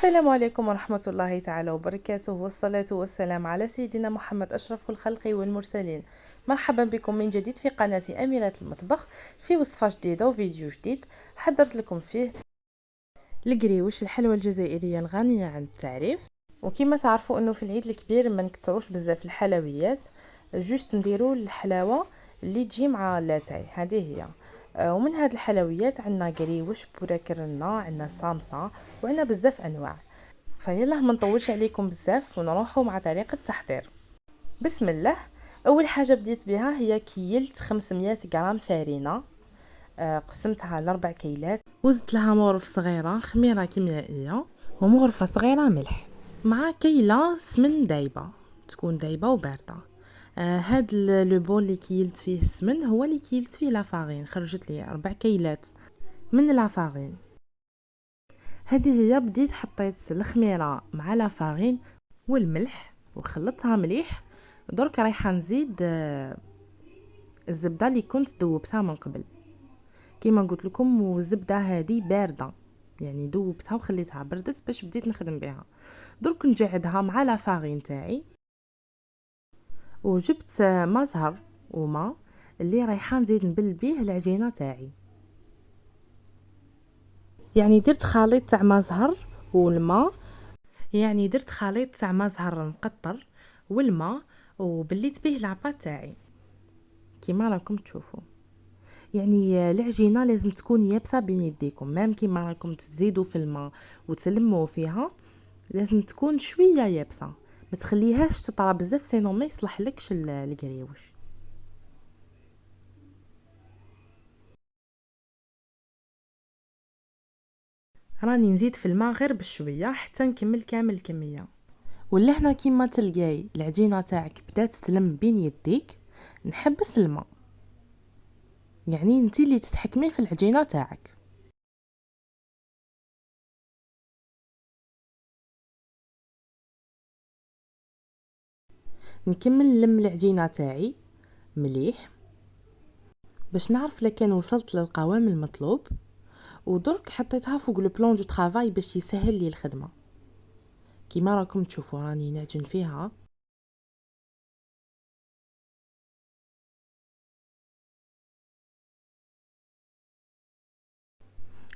السلام عليكم ورحمة الله تعالى وبركاته، والصلاة والسلام على سيدنا محمد أشرف الخلق والمرسلين. مرحبا بكم من جديد في قناة أميرة المطبخ، في وصفة جديدة وفيديو جديد حضرت لكم فيه القريوش، الحلوى الجزائرية الغنية عن التعريف. وكما تعرفوا انه في العيد الكبير ما نكتروش بزاف الحلويات، جوست نديروا الحلاوه اللي تجي مع لاتاي، هذه هي. ومن هاد الحلويات عندنا قريوش، بوراك الرنه، عندنا صامصه، وعندنا بزاف انواع. فيلا ما نطولش عليكم بزاف ونروحوا مع طريقه التحضير. بسم الله. اول حاجه بديت بها هي كيلت 500 غرام فرينه، قسمتها لاربع كيلات، وزدت لها مغرف صغيره خميره كيميائيه ومغرفه صغيره ملح، مع كيله سمن دايبه، تكون دايبه وبارده. هاد لو بول اللي كيلت فيه السمن هو اللي كيلت فيه لافارين، خرجت لي 4 كيلات من لافارين. هذه هي. بديت حطيت الخميره مع لافارين والملح وخلطتها مليح. درك رايحه نزيد الزبده اللي كنت ذوبتها من قبل كيما قلت لكم، والزبده هذه بارده، يعني ذوبتها وخليتها بردت باش بديت نخدم بها. درك نجعدها مع لافارين تاعي، وجبت ما زهر وما اللي رايحه نزيد نبل بيه العجينه تاعي. يعني درت خليط تاع ما زهر والماء، يعني درت خليط تاع ما زهر مقطر والماء، وبليت به العبا تاعي كيما راكم تشوفوا. يعني العجينه لازم تكون يابسه بين يديكم، مام كيما راكم تزيدوا في الماء وتلموا فيها، لازم تكون شويه يابسه، ما تخليهاش تطرى بزاف سينو ما يصلحلكش القريوش. راني نزيد في الماء غير بشويه حتى نكمل كامل الكميه. ولهنا كيما تلقاي العجينه تاعك بدات تلم بين يديك، نحبس الماء، يعني انتي اللي تتحكمي في العجينه تاعك. نكمل لم العجينه تاعي مليح باش نعرف لكان وصلت للقوام المطلوب. ودرك حطيتها فوق لو بلون دو طرافاي باش يسهل لي الخدمه. كيما راكم تشوفوا راني نعجن فيها.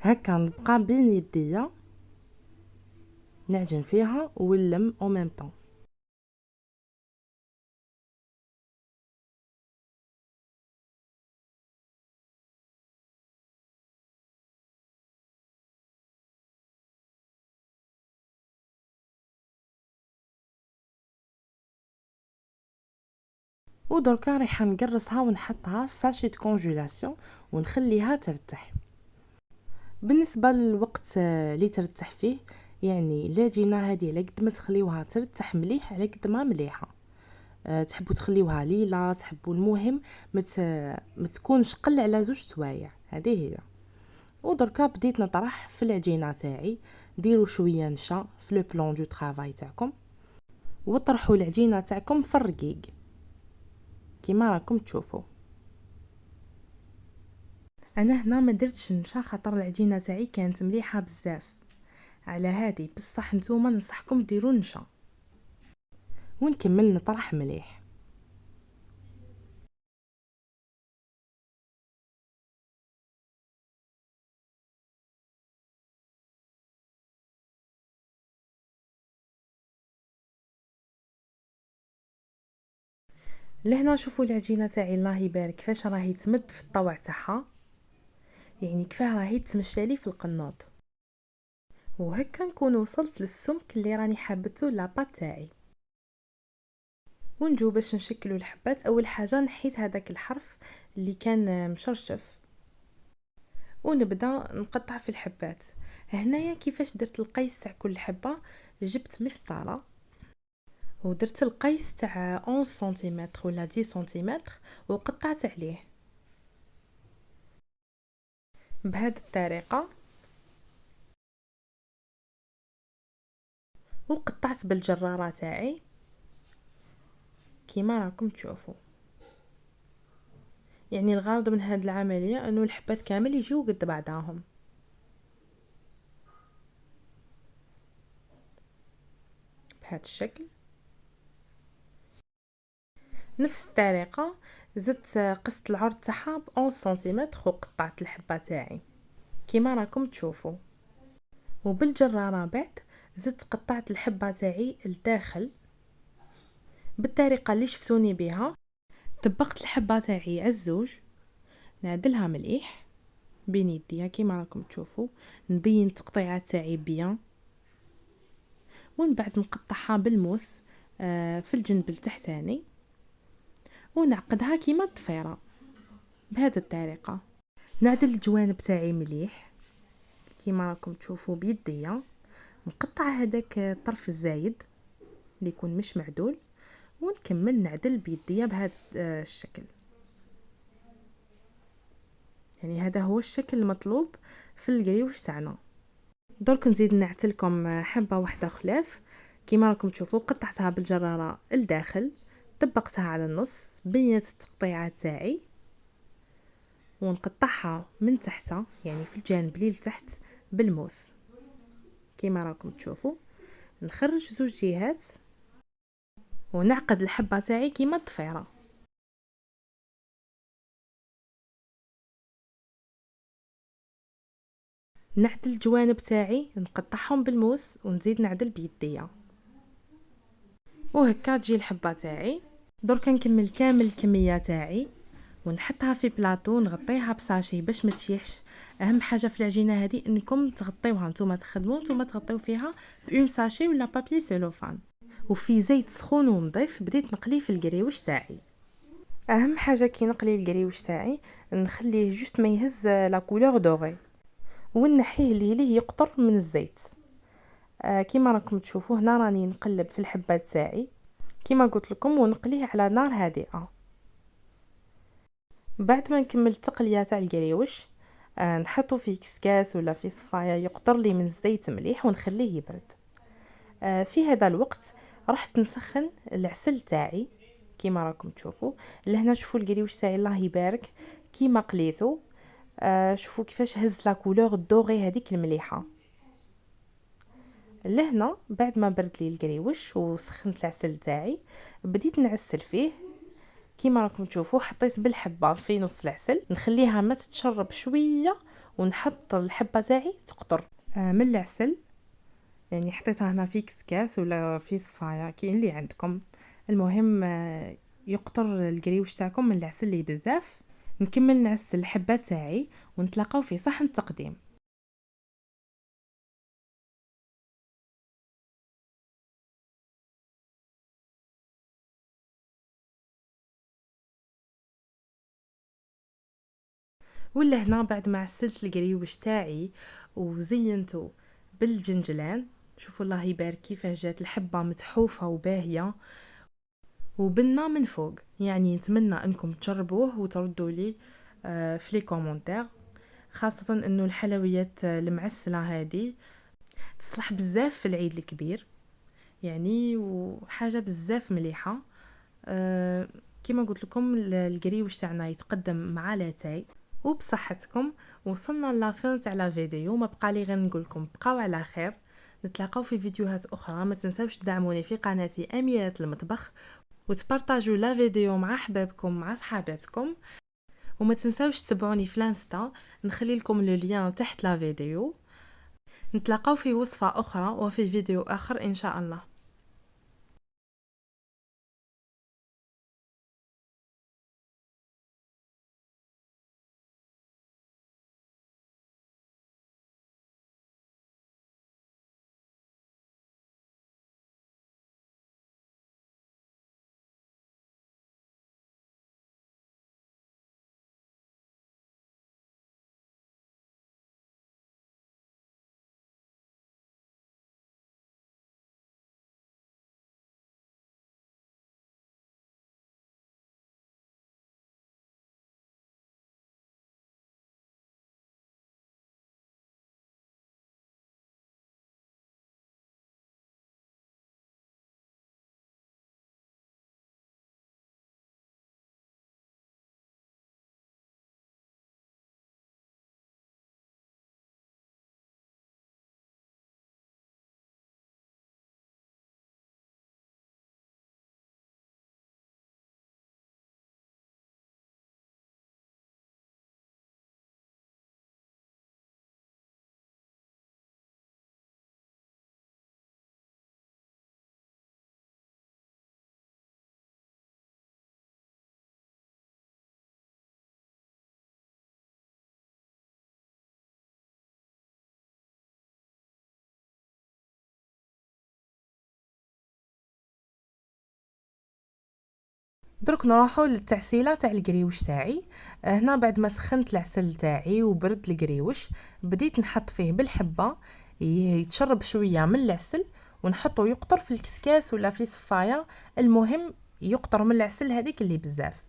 هكا نبقى بين يديا نعجن فيها ونلم او ميم طون. ودركا رايحه نقرصها ونحطها في ساشي دو كونجيلاسيون ونخليها ترتاح. بالنسبه للوقت اللي ترتاح فيه، يعني العجينه هذه على قد ما تخليوها ترتاح مليح على قد ما مليحه. تحبوا تخليوها ليله، تحبوا المهم ما تكونش قل على 2 سوايع، هذه هي. ودركا بديت نطرح في العجينه تاعي. ديروا شويه نشا في لو بلون دو طرافاي تاعكم، وطرحوا العجينه تاعكم في الرقيق كيما راكم تشوفوا. انا هنا ما درتش نشا خاطر العجينه تاعي كانت مليحه بزاف، على هذه بصح نتوما ننصحكم ديروا نشا. ونكمل نطرح مليح. لهنا شوفوا العجينه تاعي الله يبارك كيفاش راهي تمد في الطوع تاعها، يعني كيفاه راهي تمشالي في القناط. وهكا نكون وصلت للسمك اللي راني حابته لاباط تاعي. ونجو باش نشكلوا الحبات. اول حاجه نحيت هذاك الحرف اللي كان مشرشف، ونبدا نقطع في الحبات. هنايا كيفاش درت القيس تاع كل حبه، جبت مسطره ودرت القيس تاع 11 سنتيمتر ولا 10 سنتيمتر وقطعت عليه بهذه الطريقه، وقطعت بالجراره تاعي كيما راكم تشوفوا. يعني الغرض من هذه العمليه انه الحبات كامل يجيو قد بعضاهم. بهذا الشكل. نفس الطريقه زدت قصت العرض تاعها ب 11 سنتيمتر وقطعت الحبه تاعي كيما راكم تشوفوا. وبالجراره بعد زدت قطعت الحبه تاعي لداخل بالطريقه اللي شفتوني بها. طبقت الحبه تاعي على الزوج، نعدلها مليح بين يديا كيما راكم تشوفوا، نبين التقطيعات تاعي بيان، ومن بعد نقطعها بالموس في الجنب التحتاني ونعقدها كيما الضفيره بهذه الطريقه. نعدل الجوانب تاعي مليح كيما راكم تشوفوا بيديا، نقطع هذاك الطرف الزايد اللي يكون مش معدول، ونكمل نعدل بيديا بهذا الشكل. يعني هذا هو الشكل المطلوب في القريوش تاعنا. درك نزيد نعتلكم حبه واحده خلاف كيما راكم تشوفوا. قطعتها بالجراره الداخل، طبقتها على النص، بينت التقطيعات تاعي، ونقطعها من تحت يعني في الجانب اللي لتحت بالموس كيما راكم تشوفوا. نخرج زوج جهات ونعقد الحبه تاعي كيما الضفيره. نعدل الجوانب تاعي، نقطعهم بالموس ونزيد نعدل بيديا، وهكا تجي الحبه تاعي. درك نكمل كامل الكميه تاعي ونحطها في بلاطو، نغطيها بساشي باش ما تشيحش. اهم حاجه في العجينه هذه انكم تغطيوها، نتوما تخدموا نتوما تغطيو فيها بأون ساشي ولا بابي سيلوفان. وفي زيت سخون ونظيف بديت نقلي في القريوش تاعي. اهم حاجه كي نقلي القريوش تاعي نخليه جوست ما يهز لا كولور دوغي، ونحيه ليه يقطر من الزيت. كيما راكم تشوفوا هنا راني نقلب في الحبات تاعي كيما قلت لكم، ونقليه على نار هادئه. بعد ما نكمل التقليه تاع القريوش نحطه في كسكاس ولا في صفايه يقطر لي من الزيت مليح ونخليه يبرد. في هذا الوقت رحت نسخن العسل تاعي كيما راكم تشوفوا. لهنا شوفوا القريوش تاعي الله يبارك كيما قليته. شوفوا كيفاش هز لا كولور الدوغي هذيك المليحه. لهنا بعد ما برد لي القريوش وسخنت العسل تاعي بديت نعسل فيه كيما راكم تشوفوا. حطيت بالحبه في نص العسل، نخليها ما تتشرب شويه ونحط الحبه تاعي تقطر من العسل. يعني حطيتها هنا في كسكاس ولا في صفايه كاين اللي عندكم. المهم يقطر القريوش تاعكم من العسل اللي بزاف. نكمل نعسل الحبه تاعي ونتلاقاو في صحن التقديم. ولا هنا بعد ما عسلت القريوش تاعي وزينته بالجنجلان، شوفوا الله يبارك كيفاش جات الحبه متحوفه وباهيه وبنا من فوق. يعني نتمنى انكم تجربوه وتردوا لي في لي كومونتير، خاصه انه الحلويات المعسله هذه تصلح بزاف في العيد الكبير يعني، وحاجه بزاف مليحه. كما قلت لكم القريوش تاعنا يتقدم مع لاتاي. وبصحتكم وصلنا لافين تاع لا فيديو. ما بقى لي غير نقول لكم بقاو على خير، نتلاقاو في فيديوهات اخرى. ما تنساوش تدعموني في قناتي اميرة المطبخ، وتبارطاجوا لا فيديو مع احبابكم مع صحاباتكم. وما تنساوش تتبعوني في الانستا، نخلي لكم لو لين تحت لا فيديو. نتلاقاو في وصفة اخرى وفي فيديو اخر ان شاء الله. درك نروحوا للتعسيله تاع القريوش تاعي. هنا بعد ما سخنت العسل تاعي وبرد القريوش، بديت نحط فيه بالحبه يتشرب شويه من العسل، ونحطه يقطر في الكسكاس ولا في صفايه. المهم يقطر من العسل هذيك اللي بزاف.